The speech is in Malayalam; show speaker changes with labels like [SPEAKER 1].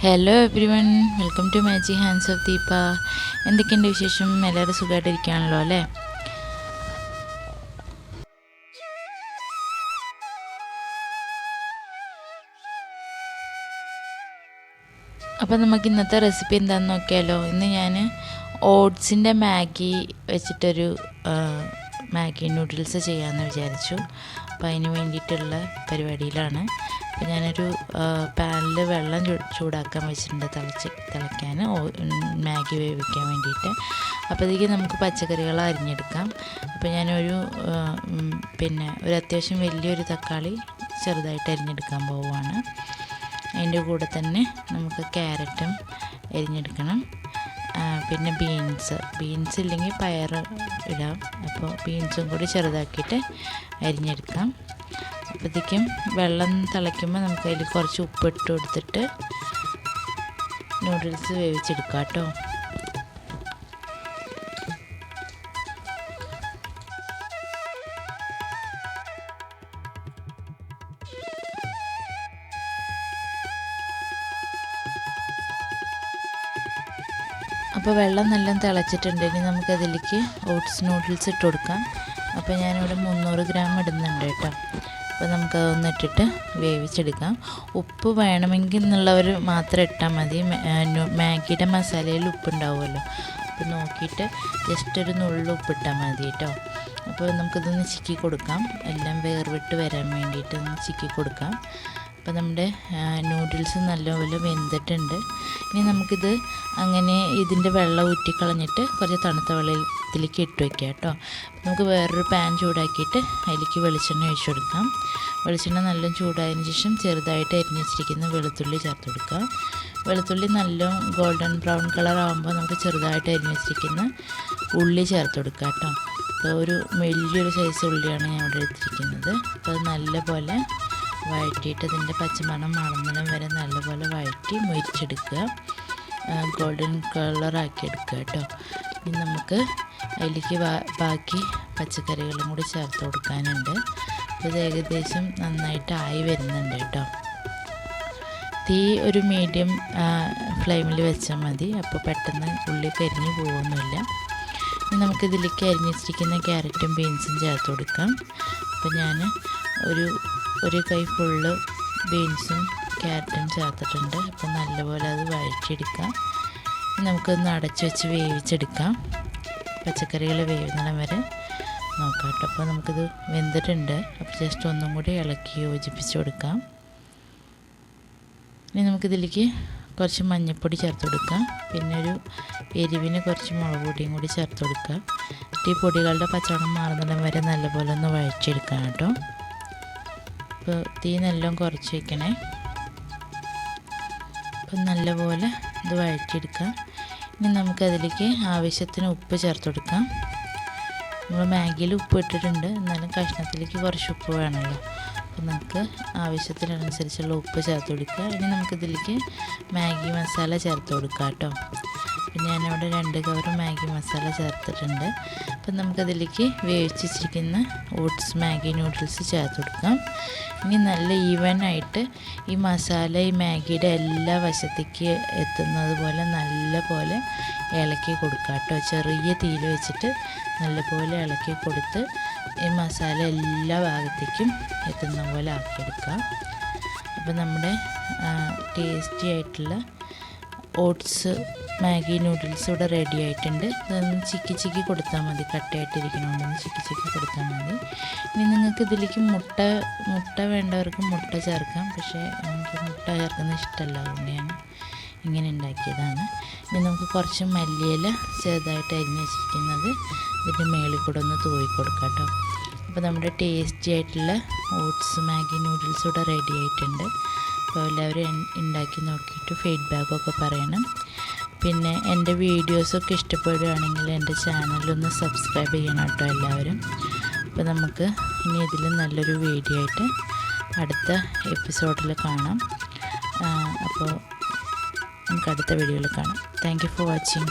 [SPEAKER 1] Hello everyone, welcome to Magic Hands of Deepa. എന്തൊക്കെയുണ്ട് വിശേഷം? എല്ലാവരും സുഖമായിട്ടിരിക്കുകയാണല്ലോ അല്ലേ? അപ്പോൾ നമുക്ക് ഇന്നത്തെ റെസിപ്പി എന്താണെന്ന് നോക്കിയാലോ. ഇന്ന് ഞാൻ ഓട്സിൻ്റെ മാഗി വെച്ചിട്ടൊരു മാഗി നൂഡിൽസ് ചെയ്യാമെന്ന് വിചാരിച്ചു. അപ്പോൾ അതിന് വേണ്ടിയിട്ടുള്ള പരിപാടിയിലാണ്. അപ്പോൾ ഞാനൊരു പാനിൽ വെള്ളം ചൂടാക്കാൻ വെച്ചിട്ടുണ്ട്, തിളയ്ക്കാൻ മാഗി വേവിക്കാൻ വേണ്ടിയിട്ട്. അപ്പോഴത്തേക്ക് നമുക്ക് പച്ചക്കറികൾ അരിഞ്ഞെടുക്കാം. അപ്പോൾ ഞാനൊരു ഒരു അത്യാവശ്യം വലിയൊരു തക്കാളി ചെറുതായിട്ട് അരിഞ്ഞെടുക്കാൻ പോവുകയാണ്. അതിൻ്റെ കൂടെ തന്നെ നമുക്ക് ക്യാരറ്റും അരിഞ്ഞെടുക്കണം. പിന്നെ ബീൻസ് ഇല്ലെങ്കിൽ പയർ ഇടാം. അപ്പോൾ ബീൻസും കൂടി ചെറുതാക്കിയിട്ട് അരിഞ്ഞെടുക്കാം. അപ്പോഴത്തേക്കും വെള്ളം തിളയ്ക്കുമ്പോൾ നമുക്ക് അതിൽ കുറച്ച് ഉപ്പിട്ട് കൊടുത്തിട്ട് നൂഡിൽസ് വേവിച്ചെടുക്കാം കേട്ടോ. അപ്പോൾ വെള്ളം നല്ല തിളച്ചിട്ടുണ്ട്. ഇനി നമുക്കതിലേക്ക് ഓട്സ് നൂഡിൽസ് ഇട്ട് കൊടുക്കാം. അപ്പോൾ ഞാനിവിടെ 300 ഗ്രാം ഇടുന്നുണ്ട് കേട്ടോ. അപ്പോൾ നമുക്കതൊന്ന് ഇട്ടിട്ട് വേവിച്ചെടുക്കാം. ഉപ്പ് വേണമെങ്കിൽ എന്നുള്ളവർ മാത്രം ഇട്ടാൽ മതി. മാഗിയുടെ മസാലയിൽ ഉപ്പുണ്ടാവുമല്ലോ, അപ്പോൾ നോക്കിയിട്ട് ജസ്റ്റ് ഒരു നുള്ളു ഉപ്പിട്ടാൽ മതി കേട്ടോ. അപ്പോൾ നമുക്കിതൊന്ന് ചിക്കി കൊടുക്കാം, എല്ലാം വേർവിട്ട് വരാൻ വേണ്ടിയിട്ട് ഒന്ന് ചിക്കി കൊടുക്കാം. അപ്പോൾ നമ്മുടെ നൂഡിൽസ് നല്ലപോലെ വെന്തിട്ടുണ്ട്. ഇനി നമുക്കിത് അങ്ങനെ ഇതിൻ്റെ വെള്ളം ഊറ്റിക്കളഞ്ഞിട്ട് കുറച്ച് തണുത്ത വെള്ളത്തിലേക്ക് ഇട്ട് വയ്ക്കാം കേട്ടോ. നമുക്ക് വേറൊരു പാൻ ചൂടാക്കിയിട്ട് അതിലേക്ക് വെളിച്ചെണ്ണ ഒഴിച്ച് കൊടുക്കാം. വെളിച്ചെണ്ണ നല്ല ചൂടായതിന് ശേഷം ചെറുതായിട്ട് അരിഞ്ഞ് വെച്ചിരിക്കുന്ന വെളുത്തുള്ളി ചേർത്ത് കൊടുക്കുക. വെളുത്തുള്ളി നല്ല ഗോൾഡൻ ബ്രൗൺ കളർ ആകുമ്പോൾ നമുക്ക് ചെറുതായിട്ട് അരിഞ്ഞ് വെച്ചിരിക്കുന്ന ഉള്ളി ചേർത്ത് കൊടുക്കുക കേട്ടോ. അപ്പോൾ ഒരു വലിയൊരു സൈസ് ഉള്ളിയാണ് ഞാൻ ഇവിടെ എടുത്തിരിക്കുന്നത്. അപ്പോൾ അത് നല്ലപോലെ വഴറ്റിയിട്ട് അതിൻ്റെ പച്ചമണം മാറുന്നിടം വരെ നല്ലപോലെ വഴറ്റി മുരിച്ചെടുക്കുക, ഗോൾഡൻ കളറാക്കി എടുക്കുക കേട്ടോ. ഇനി നമുക്ക് അതിലേക്ക് ബാക്കി പച്ചക്കറികളും കൂടി ചേർത്ത് കൊടുക്കാനുണ്ട്. അപ്പോൾ ഇത് ഏകദേശം നന്നായിട്ട് ആയി വരുന്നുണ്ട് കേട്ടോ. തീ ഒരു മീഡിയം ഫ്ലെയിമിൽ വെച്ചാൽ മതി, അപ്പോൾ പെട്ടെന്ന് ഉള്ളി കരിഞ്ഞ് പോകുന്നില്ല. ഇനി നമുക്കിതിലേക്ക് അരിഞ്ഞ് വെച്ചിരിക്കുന്ന ക്യാരറ്റും ബീൻസും ചേർത്ത് കൊടുക്കാം. അപ്പോൾ ഞാൻ ഒരു കൈ ഫുള്ള് ബീൻസും ക്യാരറ്റും ചേർത്തിട്ടുണ്ട്. അപ്പോൾ നല്ലപോലെ അത് വഴറ്റിയെടുക്കാം. നമുക്കൊന്ന് അടച്ചു വെച്ച് വേവിച്ചെടുക്കാം, പച്ചക്കറികൾ വേവുന്നിടം വരെ നോക്കാം കേട്ടോ. അപ്പോൾ നമുക്കിത് വെന്തിട്ടുണ്ട്. അപ്പോൾ ജസ്റ്റ് ഒന്നും കൂടി ഇളക്കി യോജിപ്പിച്ച് കൊടുക്കാം. ഇനി നമുക്കിതിലേക്ക് കുറച്ച് മഞ്ഞൾപ്പൊടി ചേർത്ത് കൊടുക്കാം. പിന്നെ ഒരു എരിവിന് കുറച്ച് മുളക് പൊടിയും കൂടി ചേർത്ത് കൊടുക്കാം. ഈ പൊടികളുടെ പച്ചമണം മാറുന്നിടം വരെ നല്ലപോലെ ഒന്ന് വഴറ്റിയെടുക്കാം കേട്ടോ. അപ്പോൾ തീ നല്ലോണം കുറച്ച് വയ്ക്കണേ. അപ്പം നല്ലപോലെ ഇത് വഴറ്റിയെടുക്കാം. ഇനി നമുക്കതിലേക്ക് ആവശ്യത്തിന് ഉപ്പ് ചേർത്ത് കൊടുക്കാം. നമ്മൾ മാഗിയിൽ ഉപ്പ് ഇട്ടിട്ടുണ്ട്, എന്നാലും കഷ്ണത്തിലേക്ക് കുറച്ച് ഉപ്പ് വേണമല്ലോ. അപ്പോൾ നമുക്ക് ആവശ്യത്തിനനുസരിച്ചുള്ള ഉപ്പ് ചേർത്ത് കൊടുക്കുക. ഇനി നമുക്കിതിലേക്ക് മാഗി മസാല ചേർത്ത് കൊടുക്കാം കേട്ടോ. അപ്പം ഞാനിവിടെ 2 കവർ മാഗി മസാല ചേർത്തിട്ടുണ്ട്. അപ്പം നമുക്കതിലേക്ക് വേവിച്ച് വെച്ചിരിക്കുന്ന ഓട്സ് മാഗി നൂഡിൽസ് ചേർത്ത് കൊടുക്കാം. ഇനി നല്ല ഈവനായിട്ട് ഈ മസാല ഈ മാഗിയുടെ എല്ലാ വശത്തേക്ക് എത്തുന്നത് പോലെ നല്ലപോലെ ഇളക്കി കൊടുക്കുക കേട്ടോ. ചെറിയ തീയിൽ വെച്ചിട്ട് നല്ലപോലെ ഇളക്കി കൊടുത്ത് ഈ മസാല എല്ലാ ഭാഗത്തേക്കും എത്തുന്ന പോലെ ആക്കിയെടുക്കുക. അപ്പോൾ നമ്മുടെ ടേസ്റ്റി ആയിട്ടുള്ള ഓട്സ് മാഗി നൂഡിൽസ് ഇവിടെ റെഡി ആയിട്ടുണ്ട്. ഇതൊന്ന് ചിക്കി കൊടുത്താൽ മതി, കട്ടയായിട്ടിരിക്കണമെന്ന് ചിക്കി കൊടുത്താൽ മതി. ഇനി നിങ്ങൾക്ക് ഇതിലേക്ക് മുട്ട വേണ്ടവർക്ക് മുട്ട ചേർക്കാം, പക്ഷേ എനിക്ക് മുട്ട ചേർക്കുന്നത് ഇഷ്ടമല്ല, അതുകൊണ്ട് ഞാൻ ഇങ്ങനെ ഉണ്ടാക്കിയതാണ്. ഇനി നമുക്ക് കുറച്ച് മല്ലിയില ചെറുതായിട്ട് അരിഞ്ഞ് വെച്ചിരിക്കുന്നത് ഇതിൻ്റെ മേളിൽ കൂടെ ഒന്ന് തൂവി കൊടുക്കാം കേട്ടോ. അപ്പോൾ നമ്മുടെ ടേസ്റ്റി ആയിട്ടുള്ള ഓട്സ് മാഗി നൂഡിൽസ് ഇവിടെ റെഡി ആയിട്ടുണ്ട്. അപ്പോൾ എല്ലാവരും ഉണ്ടാക്കി നോക്കിയിട്ട് ഫീഡ്ബാക്കൊക്കെ പറയണം. പിന്നെ എൻ്റെ വീഡിയോസൊക്കെ ഇഷ്ടപ്പെടുകയാണെങ്കിൽ എൻ്റെ ചാനലൊന്ന് സബ്സ്ക്രൈബ് ചെയ്യണം കേട്ടോ എല്ലാവരും. അപ്പോൾ നമുക്ക് ഇനി ഇതിൽ നല്ലൊരു വീഡിയോ ആയിട്ട് അടുത്ത എപ്പിസോഡിൽ കാണാം. അപ്പോൾ നമുക്ക് അടുത്ത വീഡിയോയിൽ കാണാം. Thank you for watching.